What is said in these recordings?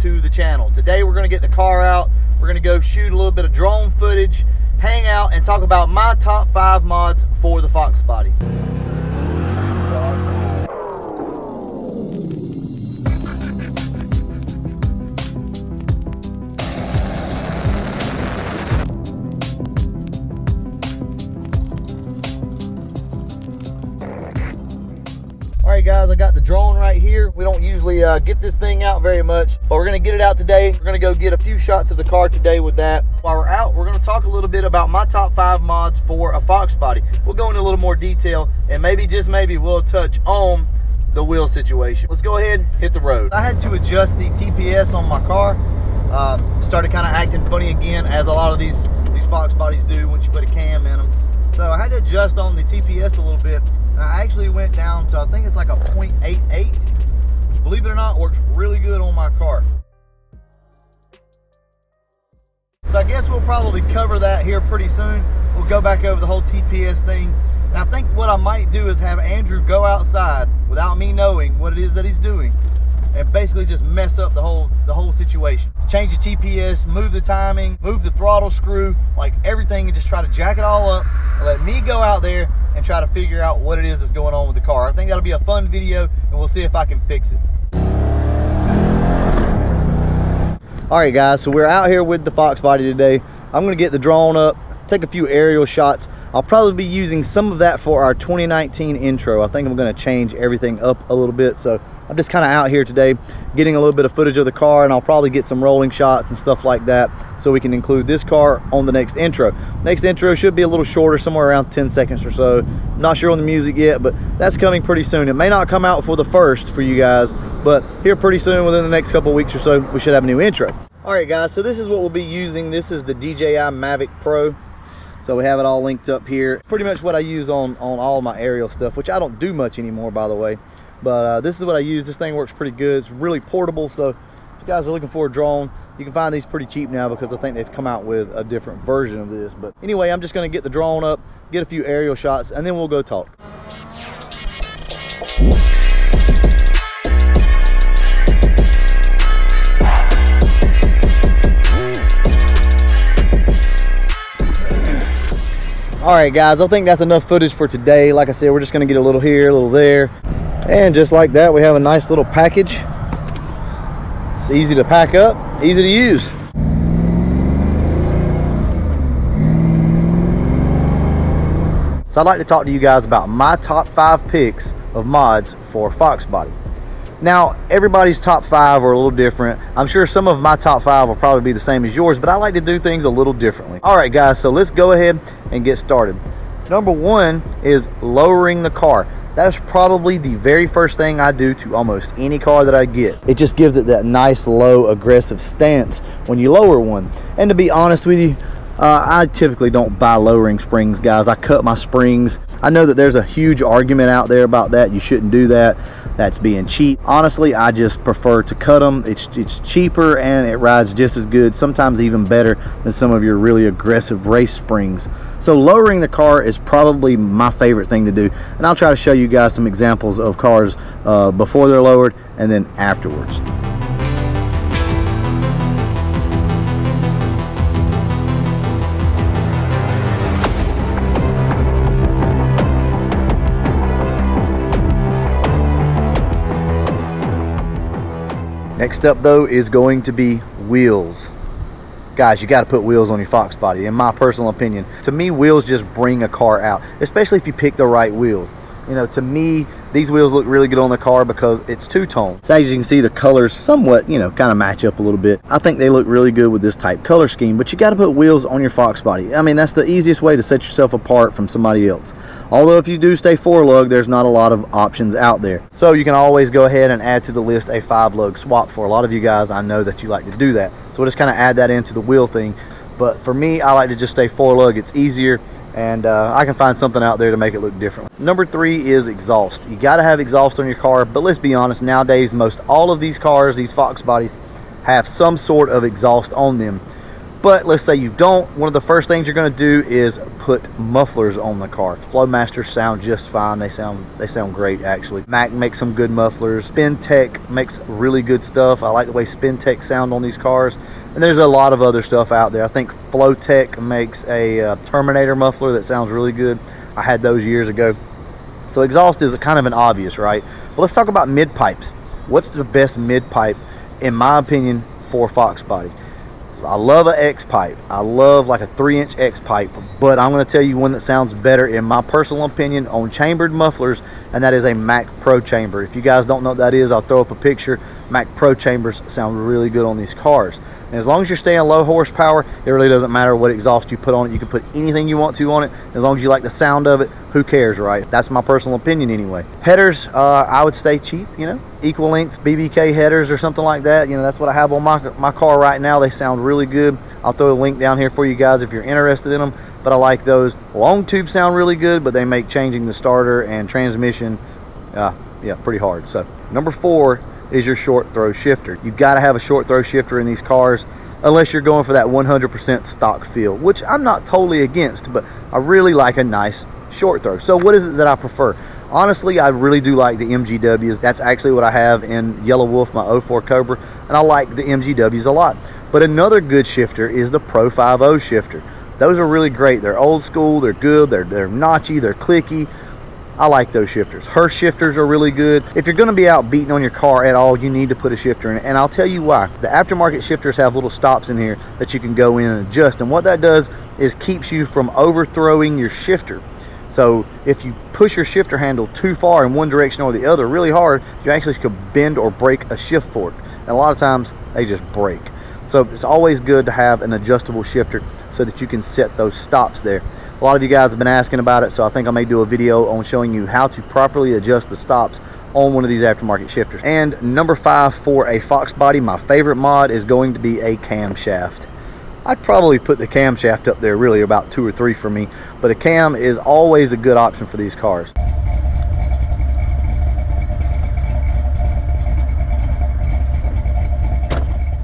to the channel. Today we're going to get the car out, we're going to go shoot a little bit of drone footage, hang out, and talk about my top 5 mods for the Foxbody. Alright guys, I got the drone right here. We don't usually get this thing out very much, but we're going to get it out today. We're going to go get a few shots of the car today with that. While we're out, we're going to talk a little bit about my top 5 mods for a Foxbody. We'll go into a little more detail, and maybe, just maybe, we'll touch on the wheel situation. Let's go ahead and hit the road. I had to adjust the TPS on my car. Started kind of acting funny again, as a lot of these Foxbodies do once you put a cam in them. So I had to adjust on the TPS a little bit. And I actually went down to, I think it's like a 0.88, which, believe it or not, works really good on my car. So I guess we'll probably cover that here pretty soon. We'll go back over the whole TPS thing. And I think what I might do is have Andrew go outside without me knowing what it is that he's doing, and basically just mess up the whole situation. Change the TPS, move the timing, move the throttle screw, like everything, and just try to jack it all up and let me go out there and try to figure out what it is that's going on with the car. I think that'll be a fun video, and we'll see if I can fix it. Alright guys, so we're out here with the Foxbody today. I'm going to get the drone up, take a few aerial shots. I'll probably be using some of that for our 2019 intro. I think I'm going to change everything up a little bit, so I'm just kind of out here today getting a little bit of footage of the car, and I'll probably get some rolling shots and stuff like that so we can include this car on the next intro. Next intro should be a little shorter, somewhere around 10 seconds or so. I'm not sure on the music yet, but that's coming pretty soon. It may not come out for the first for you guys, but here pretty soon, within the next couple of weeks or so, we should have a new intro. Alright guys, so this is what we'll be using. This is the DJI Mavic Pro. So we have it all linked up here. Pretty much what I use on all my aerial stuff, which I don't do much anymore, by the way. But this is what I use. This thing works pretty good. It's really portable, so if you guys are looking for a drone, you can find these pretty cheap now, because I think they've come out with a different version of this. But anyway, I'm just going to get the drone up, get a few aerial shots, and then we'll go talk. Alright guys, I think that's enough footage for today. Like I said, we're just going to get a little here, a little there. And just like that, we have a nice little package. It's easy to pack up, easy to use. So I'd like to talk to you guys about my top 5 picks of mods for Foxbody. Now, everybody's top 5 are a little different. I'm sure some of my top 5 will probably be the same as yours, but I like to do things a little differently. All right, guys, so let's go ahead and get started. Number 1 is lowering the car. That's probably the very first thing I do to almost any car that I get. It just gives it that nice, low, aggressive stance when you lower one. And to be honest with you, I typically don't buy lowering springs, guys. I cut my springs. I know that there's a huge argument out there about that. You shouldn't do that. That's being cheap. Honestly, I just prefer to cut them. It's cheaper, and it rides just as good, sometimes even better than some of your really aggressive race springs. So lowering the car is probably my favorite thing to do, and I'll try to show you guys some examples of cars before they're lowered and then afterwards. Next up though is going to be wheels. Guys, you got to put wheels on your Foxbody, in my personal opinion. To me, wheels just bring a car out, especially if you pick the right wheels. You know, to me, these wheels look really good on the car because it's two-tone. So as you can see, the colors somewhat, you know, kind of match up a little bit. I think they look really good with this type color scheme, but you got to put wheels on your Foxbody. I mean, that's the easiest way to set yourself apart from somebody else. Although if you do stay 4-lug, there's not a lot of options out there. So you can always go ahead and add to the list a 5-lug swap. For a lot of you guys, I know that you like to do that. So we'll just kind of add that into the wheel thing. But for me, I like to just stay 4-lug. It's easier, and I can find something out there to make it look different. Number 3 is exhaust. You got to have exhaust on your car, but let's be honest, nowadays most all of these cars, these Foxbodies, have some sort of exhaust on them. But let's say you don't. One of the first things you're going to do is put mufflers on the car. Flowmasters sound just fine. They sound great, actually. Mac makes some good mufflers. SpinTech makes really good stuff. I like the way SpinTech sound on these cars. And there's a lot of other stuff out there. I think Flowtech makes a Terminator muffler that sounds really good. I had those years ago. So exhaust is kind of an obvious, right? But let's talk about mid pipes. What's the best mid pipe, in my opinion, for Foxbody? I love an X pipe. I love like a 3-inch X pipe, but I'm going to tell you one that sounds better, in my personal opinion, on chambered mufflers, and that is a Mac Pro chamber. If you guys don't know what that is, I'll throw up a picture. Mac Pro chambers sound really good on these cars. And as long as you're staying low horsepower, it really doesn't matter what exhaust you put on it. You can put anything you want to on it. As long as you like the sound of it, who cares, right? That's my personal opinion anyway. Headers, I would stay cheap, you know, equal length BBK headers or something like that. You know, that's what I have on my car right now. They sound really good. I'll throw a link down here for you guys if you're interested in them, but I like those. Long tubes sound really good, but they make changing the starter and transmission, yeah, pretty hard. So number 4 is your short throw shifter. You've got to have a short throw shifter in these cars, unless you're going for that 100% stock feel, which I'm not totally against, but I really like a nice short throw. So what is it that I prefer? Honestly, I really do like the MGWs. That's actually what I have in Yellow Wolf, my 04 Cobra, and I like the MGWs a lot. But another good shifter is the Pro 5.0 shifter. Those are really great. They're old school, they're good, they're notchy, they're clicky. I like those shifters. Her shifters are really good. If you're going to be out beating on your car at all, you need to put a shifter in it, and I'll tell you why. The aftermarket shifters have little stops in here that you can go in and adjust, and what that does is keeps you from overthrowing your shifter. So if you push your shifter handle too far in one direction or the other really hard, you actually could bend or break a shift fork, and a lot of times they just break. So it's always good to have an adjustable shifter so that you can set those stops there. A lot of you guys have been asking about it, so I think I may do a video on showing you how to properly adjust the stops on one of these aftermarket shifters. And number 5 for a Foxbody, my favorite mod is going to be a camshaft. I'd probably put the camshaft up there, really about 2 or 3 for me, but a cam is always a good option for these cars.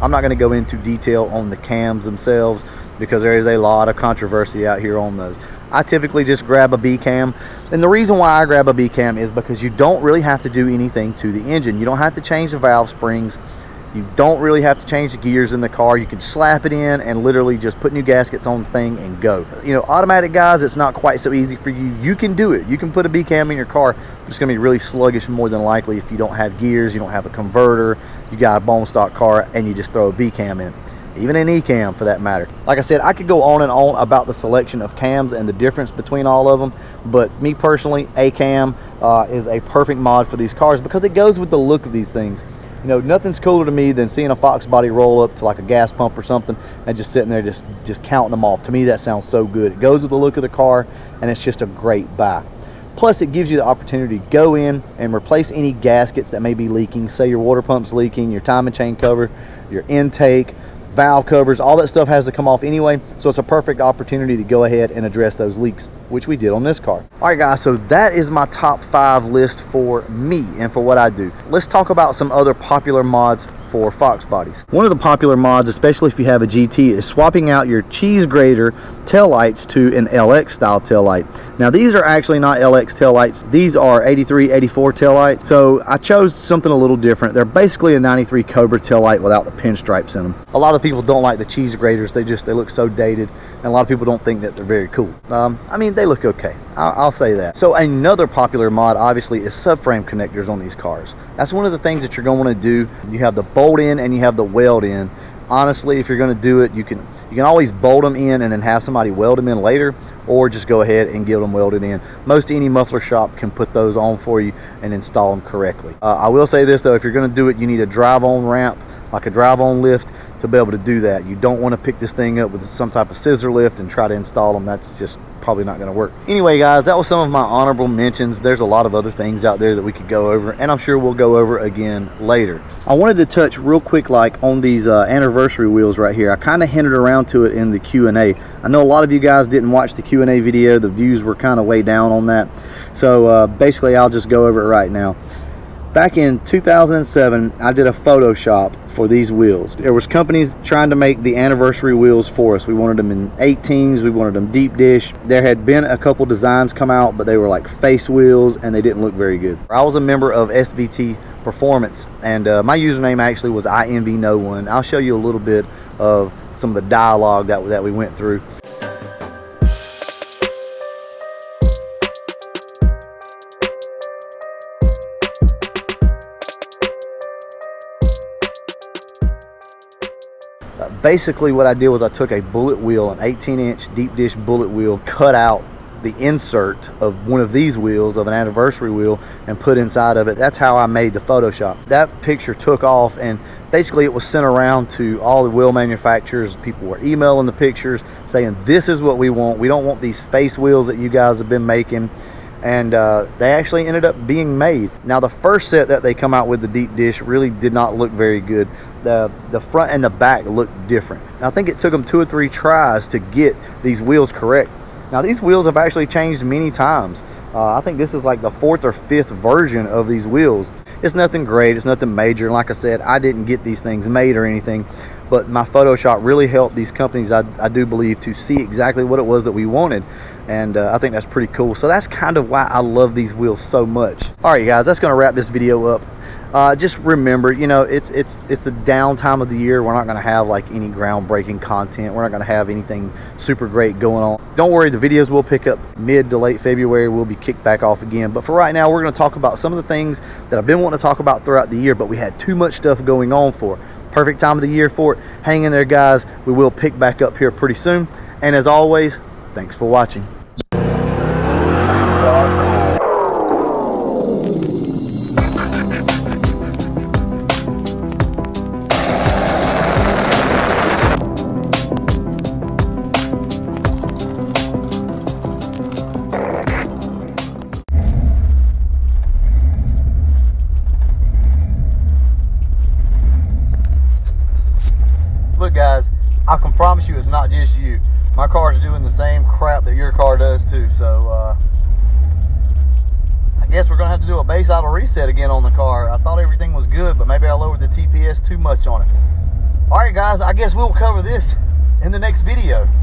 I'm not going to go into detail on the cams themselves because there is a lot of controversy out here on those. I typically just grab a B cam, and the reason why I grab a B cam is because you don't really have to do anything to the engine. You don't have to change the valve springs. You don't really have to change the gears in the car. You can slap it in and literally just put new gaskets on the thing and go. You know, automatic guys, it's not quite so easy for you. You can do it. You can put a B cam in your car. It's going to be really sluggish more than likely if you don't have gears, you don't have a converter, you got a bone stock car, and you just throw a B cam in. Even an E cam for that matter. Like I said, I could go on and on about the selection of cams and the difference between all of them, but me personally, a cam is a perfect mod for these cars because it goes with the look of these things. You know, nothing's cooler to me than seeing a Foxbody roll up to like a gas pump or something and just sitting there just counting them off. To me, that sounds so good. It goes with the look of the car, and it's just a great buy. Plus, it gives you the opportunity to go in and replace any gaskets that may be leaking. Say your water pump's leaking, your timing chain cover, your intake, valve covers, all that stuff has to come off anyway, so it's a perfect opportunity to go ahead and address those leaks, which we did on this car. All right guys, so that is my top 5 list for me and for what I do. Let's talk about some other popular mods for Foxbodies. One of the popular mods, especially if you have a GT, is swapping out your cheese grater taillights to an LX style taillight. Now these are actually not LX taillights, these are 83, 84 taillights. So I chose something a little different. They're basically a 93 Cobra taillight without the pinstripes in them. A lot of people don't like the cheese graters, they look so dated, and a lot of people don't think that they're very cool. I mean, they look okay, I'll say that. So another popular mod obviously is subframe connectors on these cars. That's one of the things that you're going to want to do. You have the bolt in and you have the weld in. Honestly, if you're going to do it, you can always bolt them in and then have somebody weld them in later, or just go ahead and get them welded in. Most any muffler shop can put those on for you and install them correctly. I will say this though, if you're going to do it, you need a drive-on ramp, like a drive-on lift, to be able to do that. You don't want to pick this thing up with some type of scissor lift and try to install them. That's just probably not going to work. Anyway guys, that was some of my honorable mentions. There's a lot of other things out there that we could go over, and I'm sure we'll go over again later. I wanted to touch real quick like on these anniversary wheels right here. I kind of hinted around to it in the Q&A. I know a lot of you guys didn't watch the Q&A video. The views were kind of way down on that. So basically I'll just go over it right now. Back in 2007, I did a Photoshop for these wheels. There was companies trying to make the anniversary wheels for us. We wanted them in 18s, we wanted them deep dish. There had been a couple designs come out, but they were like face wheels and they didn't look very good. I was a member of SVT Performance, and my username actually was INVNo1. I'll show you a little bit of some of the dialogue that we went through. Basically what I did was I took a bullet wheel, an 18-inch deep dish bullet wheel, cut out the insert of one of these wheels, of an anniversary wheel, and put inside of it. That's how I made the Photoshop. That picture took off, and basically it was sent around to all the wheel manufacturers. People were emailing the pictures saying, this is what we want. We don't want these face wheels that you guys have been making. And they actually ended up being made. Now the first set that they come out with, the deep dish, really did not look very good. The front and the back looked different. I think it took them 2 or 3 tries to get these wheels correct. Now these wheels have actually changed many times. I think this is like the 4th or 5th version of these wheels. It's nothing great, it's nothing major, and like I said, I didn't get these things made or anything, but my Photoshop really helped these companies, I do believe, to see exactly what it was that we wanted, and I think that's pretty cool. So that's kind of why I love these wheels so much. Alright guys, that's going to wrap this video up. Just remember, you know, it's the down time of the year. We're not going to have like any groundbreaking content. We're not going to have anything super great going on. Don't worry, the videos will pick up mid to late February. We'll be kicked back off again. But for right now, we're going to talk about some of the things that I've been wanting to talk about throughout the year, but we had too much stuff going on for. Perfect time of the year for it. Hang in there, guys. We will pick back up here pretty soon. And as always, thanks for watching. Look guys, I can promise you it's not just you. My car's doing the same crap that your car does too. So I guess we're gonna have to do a base idle reset again on the car. I thought everything was good, but maybe I lowered the TPS too much on it. All right guys, I guess we'll cover this in the next video.